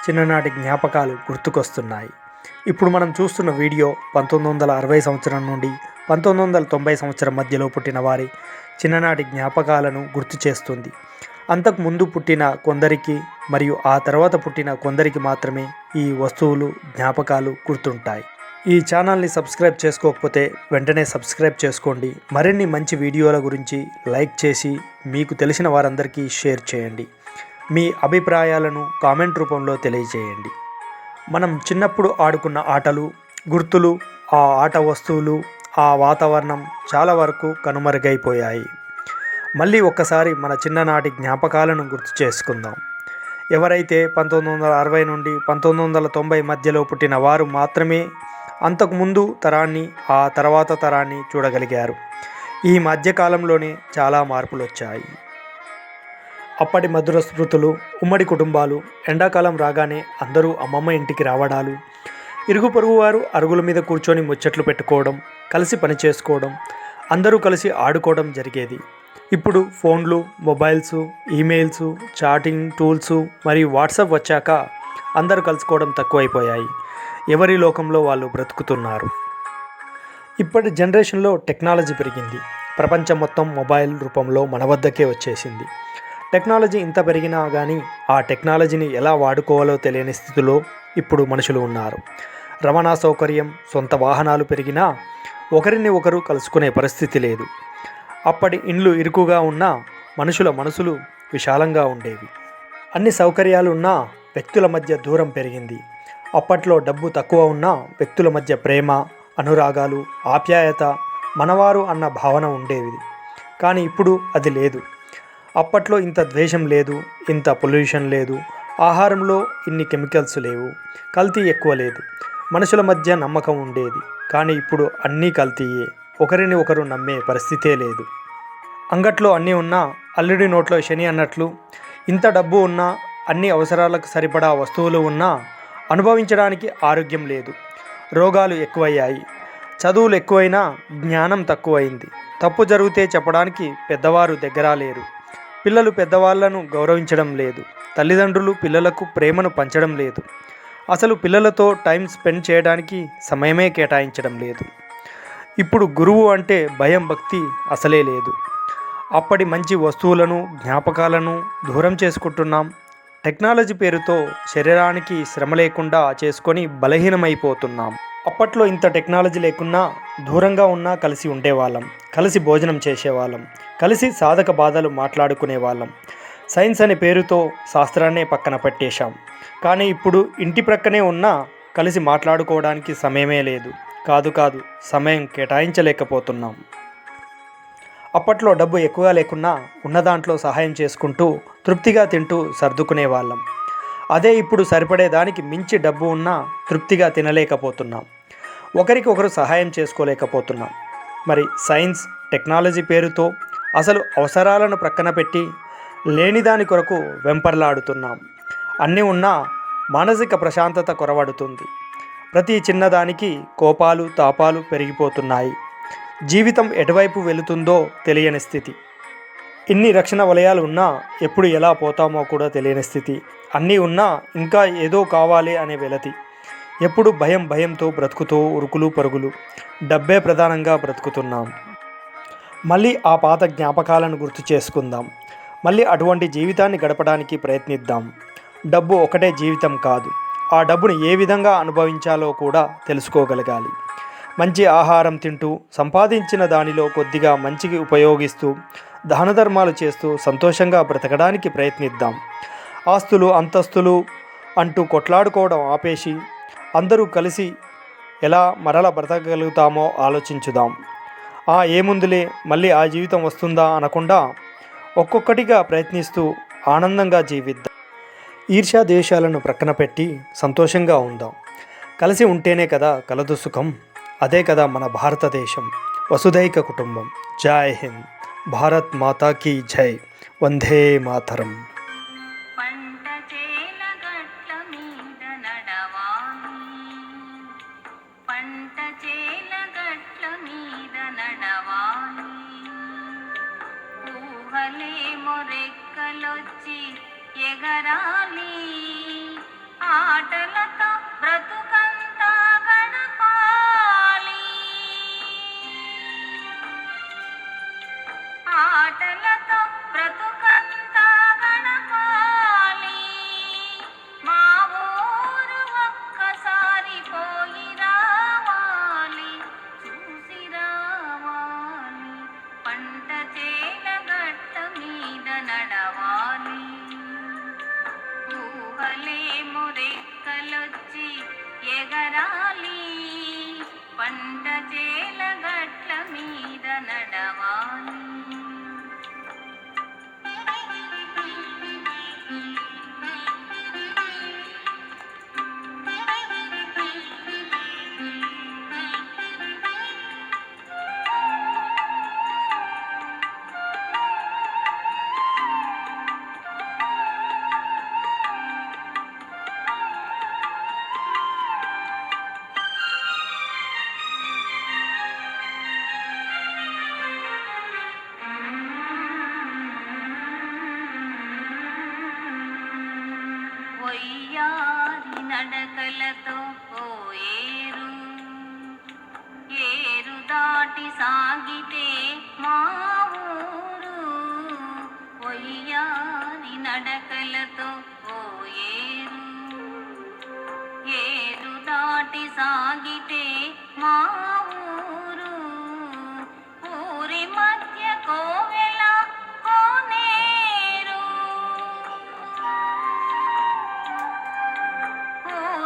చిన్ననాటి జ్ఞాపకాలు గుర్తుకొస్తున్నాయి. ఇప్పుడు మనం చూస్తున్న వీడియో 1960 సంవత్సరం నుండి 1990 సంవత్సరం మధ్యలో పుట్టిన వారి చిన్ననాటి జ్ఞాపకాలను గుర్తు చేస్తుంది. అంతకు ముందు పుట్టిన కొందరికి మరియు ఆ తర్వాత పుట్టిన కొందరికి మాత్రమే ఈ వస్తువులు జ్ఞాపకాలు గుర్తుంటాయి. ఈ ఛానల్ని సబ్స్క్రైబ్ చేసుకోకపోతే వెంటనే సబ్స్క్రైబ్ చేసుకోండి. మరిన్ని మంచి వీడియోల గురించి లైక్ చేసి మీకు తెలిసిన వారందరికీ షేర్ చేయండి. మీ అభిప్రాయాలను కామెంట్ రూపంలో తెలియజేయండి. మనం చిన్నప్పుడు ఆడుకున్న ఆటలు, గుర్తులు, ఆ ఆట వస్తువులు, ఆ వాతావరణం చాలా వరకు కనుమరుగైపోయాయి. మళ్ళీ ఒక్కసారి మన చిన్ననాటి జ్ఞాపకాలను గుర్తు చేసుకుందాం. ఎవరైతే 1960 నుండి 1990 మధ్యలో పుట్టిన వారు మాత్రమే అంతకుముందు తరాన్ని, ఆ తర్వాత తరాన్ని చూడగలిగారు. ఈ మధ్యకాలంలోనే చాలా మార్పులు వచ్చాయి. అప్పటి మధుర స్మృతులు, ఉమ్మడి కుటుంబాలు, ఎండాకాలం రాగానే అందరూ అమ్మమ్మ ఇంటికి రావడాలు, ఇరుగు పొరుగు వారు అరుగుల మీద కూర్చొని ముచ్చట్లు పెట్టుకోవడం, కలిసి పని చేసుకోవడం, అందరూ కలిసి ఆడుకోవడం జరిగేది. ఇప్పుడు ఫోన్లు, మొబైల్స్, ఈమెయిల్స్, చాటింగ్ టూల్స్ మరియు వాట్సాప్ వచ్చాక అందరూ కలుసుకోవడం తక్కువైపోయాయి. ఎవరి లోకంలో వాళ్ళు బ్రతుకుతున్నారు. ఇప్పటి జనరేషన్లో టెక్నాలజీ పెరిగింది. ప్రపంచం మొత్తం మొబైల్ రూపంలో మన వద్దకే వచ్చేసింది. టెక్నాలజీ ఇంత పెరిగినా కానీ ఆ టెక్నాలజీని ఎలా వాడుకోవాలో తెలియని స్థితిలో ఇప్పుడు మనుషులు ఉన్నారు. రవాణా సౌకర్యం, సొంత వాహనాలు పెరిగినా ఒకరిని ఒకరు కలుసుకునే పరిస్థితి లేదు. అప్పటి ఇండ్లు ఇరుకుగా ఉన్నా మనుషుల మనసులు విశాలంగా ఉండేవి. అన్ని సౌకర్యాలు ఉన్నా వ్యక్తుల మధ్య దూరం పెరిగింది. అప్పట్లో డబ్బు తక్కువ ఉన్నా వ్యక్తుల మధ్య ప్రేమ, అనురాగాలు, ఆప్యాయత, మనవారు అన్న భావన ఉండేది. కానీ ఇప్పుడు అది లేదు. అప్పట్లో ఇంత ద్వేషం లేదు, ఇంత పొల్యూషన్ లేదు, ఆహారంలో ఇన్ని కెమికల్స్ లేవు, కల్తీ ఎక్కువ లేదు, మనుషుల మధ్య నమ్మకం ఉండేది. కానీ ఇప్పుడు అన్నీ కల్తీయే, ఒకరిని ఒకరు నమ్మే పరిస్థితే లేదు. అంగట్లో అన్నీ ఉన్నా అల్లుడి నోట్లో శని అన్నట్లు ఇంత డబ్బు ఉన్నా, అన్ని అవసరాలకు సరిపడా వస్తువులు ఉన్నా అనుభవించడానికి ఆరోగ్యం లేదు. రోగాలు ఎక్కువయ్యాయి. చదువులు ఎక్కువైనా జ్ఞానం తక్కువైంది. తప్పు జరిగితే చెప్పడానికి పెద్దవారు దగ్గర లేరు. పిల్లలు పెద్దవాళ్లను గౌరవించడం లేదు. తల్లిదండ్రులు పిల్లలకు ప్రేమను పంచడం లేదు. అసలు పిల్లలతో టైం స్పెండ్ చేయడానికి సమయమే కేటాయించడం లేదు. ఇప్పుడు గురువు అంటే భయం, భక్తి అసలే లేదు. అప్పటి మంచి వస్తువులను, జ్ఞాపకాలను దూరం చేసుకుంటున్నాం. టెక్నాలజీ పేరుతో శరీరానికి శ్రమ లేకుండా చేసుకొని బలహీనమైపోతున్నాం. అప్పట్లో ఇంత టెక్నాలజీ లేకున్నా దూరంగా ఉన్నా కలిసి ఉండేవాళ్ళం, కలిసి భోజనం చేసేవాళ్ళం, కలిసి సాధక బాధలు మాట్లాడుకునేవాళ్ళం. సైన్స్ అనే పేరుతో శాస్త్రాన్నే పక్కన పెట్టేశాం. కానీ ఇప్పుడు ఇంటి ప్రక్కనే ఉన్నా కలిసి మాట్లాడుకోవడానికి సమయమే లేదు. కాదు సమయం కేటాయించలేకపోతున్నాం. అప్పట్లో డబ్బు ఎక్కువగా లేకున్నా ఉన్న దాంట్లో సహాయం చేసుకుంటూ తృప్తిగా తింటూ సర్దుకునేవాళ్ళం. అదే ఇప్పుడు సరిపడే దానికి మించి డబ్బు ఉన్నా తృప్తిగా తినలేకపోతున్నాం. ఒకరికి ఒకరు సహాయం చేసుకోలేకపోతున్నాం. మరి సైన్స్, టెక్నాలజీ పేరుతో అసలు అవసరాలను ప్రక్కన పెట్టి లేని దాని కొరకు వెంపర్లాడుతున్నాం. అన్నీ ఉన్నా మానసిక ప్రశాంతత కొరవడుతుంది. ప్రతి చిన్నదానికి కోపాలు, తాపాలు పెరిగిపోతున్నాయి. జీవితం ఎటువైపు వెళుతుందో తెలియని స్థితి. ఇన్ని రక్షణ వలయాలు ఉన్నా ఎప్పుడు ఎలా పోతామో కూడా తెలియని స్థితి. అన్నీ ఉన్నా ఇంకా ఏదో కావాలి అనే వెలతి. ఎప్పుడు భయంతో బ్రతుకుతూ ఉరుకులు పరుగులు, డబ్బే ప్రధానంగా బ్రతుకుతున్నాం. మళ్ళీ ఆ పాత జ్ఞాపకాలను గుర్తు చేసుకుందాం. మళ్ళీ అటువంటి జీవితాన్ని గడపడానికి ప్రయత్నిద్దాం. డబ్బు ఒకటే జీవితం కాదు. ఆ డబ్బును ఏ విధంగా అనుభవించాలో కూడా తెలుసుకోగలగాలి. మంచి ఆహారం తింటూ, సంపాదించిన దానిలో కొద్దిగా మంచికి ఉపయోగిస్తూ, దాన ధర్మాలు చేస్తూ సంతోషంగా బ్రతకడానికి ప్రయత్నిద్దాం. ఆస్తులు, అంతస్తులు అంటూ కొట్లాడుకోవడం ఆపేసి అందరూ కలిసి ఎలా మరల బ్రతకగలుగుతామో ఆలోచించుదాం. ఏముందులే మళ్ళీ ఆ జీవితం వస్తుందా అనకుండా ఒక్కొక్కటిగా ప్రయత్నిస్తూ ఆనందంగా జీవిద్దాం. ఈర్ష్యా ద్వేషాలను ప్రక్కన పెట్టి సంతోషంగా ఉందాం. కలిసి ఉంటేనే కదా కలదు సుఖం. అదే కదా మన భారతదేశం, వసుధైక కుటుంబం. జై హింద్. భారత్ మాతా కీ జై. వందే మాతరం. రెక్కలొచ్చి ఎగరాలి, ఆటలతో బ్రతుకంతా గడపాలి, ఆటలతో బ్రతుకంతా గడపాలి. మా ఊరు ఒక్కసారి పోయి రావాలి, చూసి రావాలి. పంట చేల గట్ట మీద నడవాలి, ఊహలేమో రెక్కలొచ్చి ఎగరాలి. పంట చేల గట్ల మీద నడవాలి. వయ్యారి నడకలతో పోయేరు, ఏరు దాటి సాగితే మా ఊరు. వయ్యారి నడకలతో పోయేరు, ఏరు దాటి సాగితే మా